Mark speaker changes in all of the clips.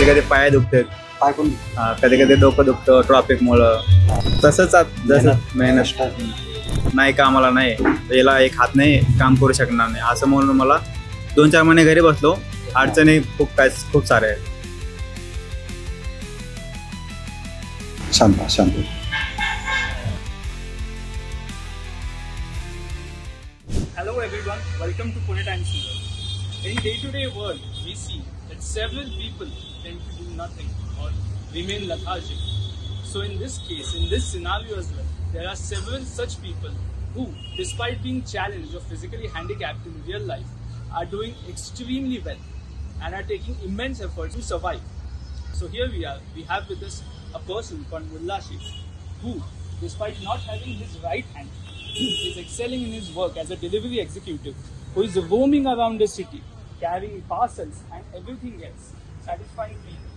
Speaker 1: कधी पाय दुखतात,
Speaker 2: पाय पण
Speaker 1: कधी कधी डोकं दुखतं ट्रॉफिकमुळं. तसंच जसं मेहनत नाही कामाला नाही, याला एक हात नाही काम करू शकणार नाही असं म्हणून मला 2-4 महिने घरी बसलो. अडचणी खूप साऱ्या आहेत.
Speaker 2: शांत.
Speaker 3: Hello everyone, welcome to Pune Times News. In day-to-day world, we see that several people tend to do nothing or remain lethargic. So in this case, in this scenario as well, there are several such people who, despite being challenged or physically handicapped in real life, are doing extremely well and are taking immense efforts to survive. So here we have with us a person called Mullah Sheikh, who, despite not having his right hand, is excelling in his work as a delivery executive, who is roaming around the city, carrying parcels and everything else, satisfying people.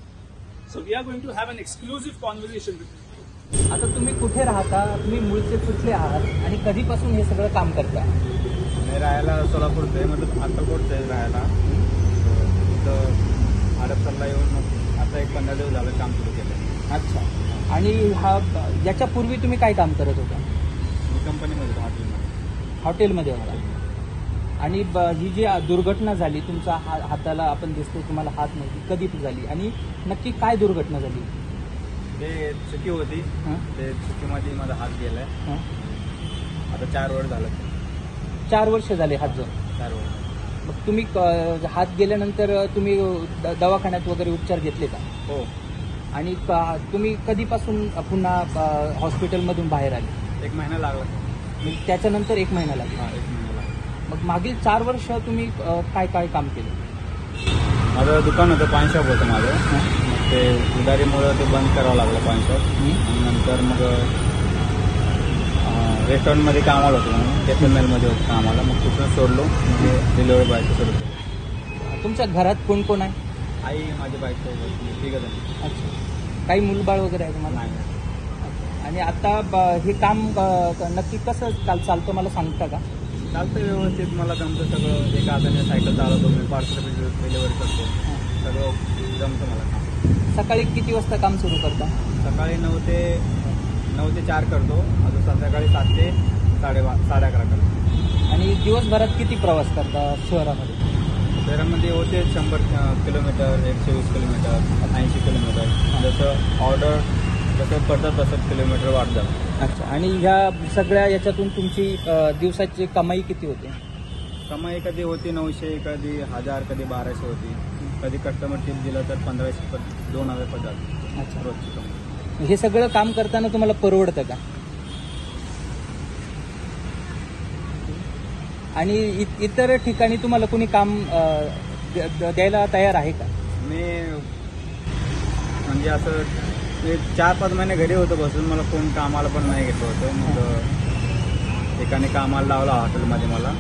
Speaker 3: So we are going to have an exclusive conversation with him.
Speaker 4: आता तुम्ही कुठे राहता, तुम्ही मूळचे कुठले आहात आणि कधीपासून हे सगळं काम करता?
Speaker 1: मी राहायला सोलापूरचं आहे, मतलब अक्कलकोटचं आहे राहायला. तिथं हडपसरला येऊन मग आता एक 15 दिवस झालं काम सुरू केलं.
Speaker 4: अच्छा. आणि याच्यापूर्वी तुम्ही काय काम करत होता?
Speaker 1: मी कंपनीमध्ये
Speaker 4: हॉटेलमध्ये होता. आणि ही जी दुर्घटना झाली, तुमचा हाताला आपण दिसतो तुम्हाला हात नाही, कधी झाली आणि नक्की काय दुर्घटना झाली?
Speaker 1: ते चुकी होती. ते चुकीमध्ये माझा हात गेलाय. आता 4 वर्ष झालं.
Speaker 4: 4 वर्ष झाले हात जाऊन?
Speaker 1: 4 वर्ष.
Speaker 4: मग तुम्ही हात गेल्यानंतर तुम्ही दवाखान्यात वगैरे उपचार घेतले का?
Speaker 1: हो.
Speaker 4: आणि तुम्ही कधीपासून पुन्हा हॉस्पिटलमधून बाहेर आले?
Speaker 1: 1 महिना लागला.
Speaker 4: त्याच्यानंतर 1 महिना लागला.
Speaker 1: 1 महिना लागला.
Speaker 4: मग मागील 4 वर्ष तुम्ही काय काम केलं?
Speaker 1: माझं दुकान होतं, पान शॉप होतं माझं. ते उधारीमुळं ते बंद करावं लागलं पान शॉप. आणि नंतर मग रेस्टॉरंटमध्ये कामाला होतो, म्हणून FML होतं कामाला. मग तिथून सोडलो, म्हणजे डिलिव्हरी बॉयचं सोडलो.
Speaker 4: तुमच्या घरात कोण कोण आहे?
Speaker 1: आई, माझी बायको, ठीक आहे.
Speaker 4: अच्छा. काही मुलबाळ वगैरे आहे तुम्हाला?
Speaker 1: नाही.
Speaker 4: आणि आता हे काम नक्की कसं चालतं मला सांगता का?
Speaker 1: चालतं व्यवस्थित, मला जमतं सगळं. एका हाताने सायकल चालवतो मी, पार्सल डिलिव्हरी करतो, सगळं जमतं मला काम.
Speaker 4: सकाळी किती वाजता काम सुरू करता?
Speaker 1: सकाळी 9 ते 4 करतो. अजून संध्याकाळी 7 ते 11:30 करतो.
Speaker 4: आणि दिवसभरात किती प्रवास करता शहरामध्ये?
Speaker 1: शहरामध्ये होते 100 किलोमीटर, 120 किलोमीटर, 80 किलोमीटर. जसं ऑर्डर जसं पडतं तसं किलोमीटर वाढ जातं.
Speaker 4: अच्छा. आणि ह्या सगळ्या याच्यातून तुमची दिवसाची कमाई किती होते?
Speaker 1: कमाई कधी होती 900, कधी 1000, कधी 1200 होती. कधी कस्टमर टिप दिलं तर 1500, 2000 पण जातं.
Speaker 4: अच्छा.
Speaker 1: रोजची कमाई.
Speaker 4: हे सगळं काम करताना तुम्हाला परवडतं का? आणि इतर ठिकाणी तुम्हाला कोणी काम द्यायला तयार आहे का?
Speaker 1: मी म्हणजे असं 4-5 महिने घरी होतो बसून, मला कोण कामाला पण नाही घेतलं होतं. मग एकाने कामाला लावला हॉटेलमध्ये मला.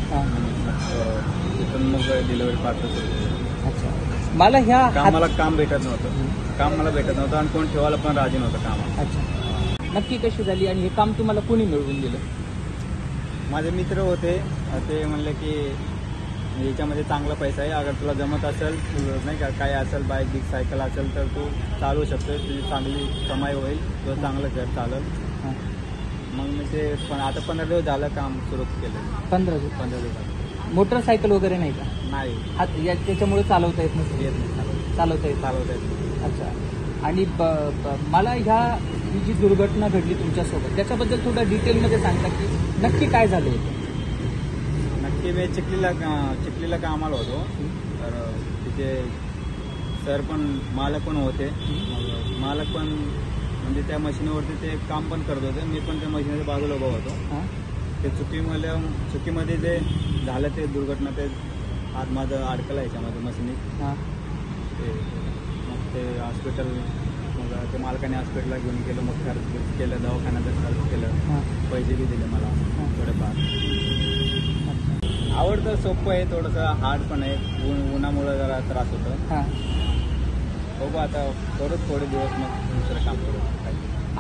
Speaker 1: तिथून मग डिलिव्हरी पार्सल सुरू केलं.
Speaker 4: अच्छा. मला
Speaker 1: मला काम भेटत नव्हतं आणि कोण ठेवायला पण राजी नव्हतं कामाला.
Speaker 4: अच्छा. नक्की कशी झाली आणि हे काम तुम्हाला कोणी मिळवून दिलं?
Speaker 1: माझे मित्र होते, ते म्हणले की याच्यामध्ये चांगला पैसा आहे, अगर तुला जमत असेल, नाही का काय असेल, बाईक बिक सायकल असेल तर तू चालवू शकतोस, तुझी चांगली कमाई होईल, तुझं चांगलं घर चालेल. मग मी ते पण आता 15 दिवस झालं काम सुरू केलं. 15 दिवस झालं.
Speaker 4: मोटरसायकल वगैरे नाही का?
Speaker 1: नाही.
Speaker 4: त्याच्यामुळे चालवता येत नसेल? चालवता येत. अच्छा. आणि मला ही जी दुर्घटना घडली तुमच्यासोबत, त्याच्याबद्दल थोडं डिटेलमध्ये सांगता की नक्की काय झालं होतं?
Speaker 1: नक्की मी चिखलीला कामाला होतो. तर तिथे सर पण मालक पण होते. मालक पण म्हणजे त्या मशीनवरती ते काम पण करत होते. मी पण त्या मशीनच्या बाजूला उभा होतो. ते चुकीमध्ये जे झालं ते दुर्घटना, ते आज माझं अडकलं याच्यामध्ये मशीनीत. मग ते हॉस्पिटल, मग ते मालकाने हॉस्पिटलला घेऊन गेलं. मग खर्च केलं, दवाखान्यात खर्च केलं, पैसे बी दिले मला थोडेफार. आवडतं, सोपं आहे, थोडंसं हार्ड पण आहे. उन्हामुळे जरा त्रास होतो. बघू आता करू थोडे दिवस, मग दुसरं काम करू.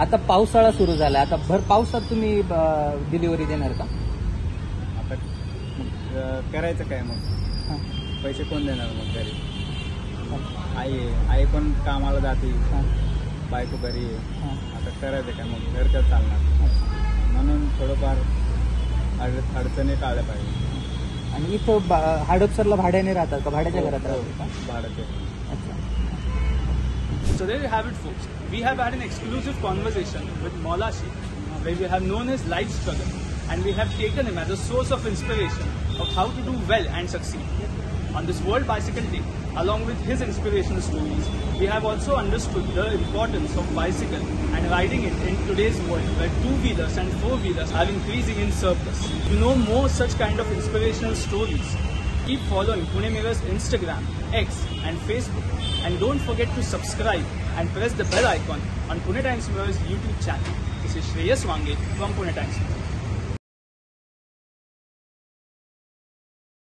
Speaker 4: आता पावसाळा सुरू झाला, आता भर पावसात तुम्ही डिलिव्हरी देणार का?
Speaker 1: आता करायचं काय मग? पैसे कोण देणार मग घरी? आई पण कामाला जाते,
Speaker 4: हां,
Speaker 1: बायको घरी आहे.
Speaker 4: हां.
Speaker 1: आता करायचं काय मग घर काय चालणार,
Speaker 4: अच्छा.
Speaker 1: म्हणून थोडंफार अडचणी टाळल्या पाहिजे.
Speaker 4: आणि इथं हडपसरला भाड्याने राहतात का, भाड्याच्या घरात राहतात का?
Speaker 1: भाडं.
Speaker 4: अच्छा.
Speaker 3: So there you have it, folks. We have had an exclusive conversation with Maula Sheikh, where we have known his life struggle, and we have taken him as a source of inspiration of how to do well and succeed. On this World Bicycle Day, along with his inspirational stories, we have also understood the importance of bicycle and riding it in today's world where two-wheelers and four-wheelers are increasing in surplus. To know more such kind of inspirational stories, keep following Pune Mirror's Instagram, X and Facebook, and don't forget to subscribe and press the bell icon on Pune Times Mirror's YouTube channel. This is Shreyas Wange from Pune Times Mirror.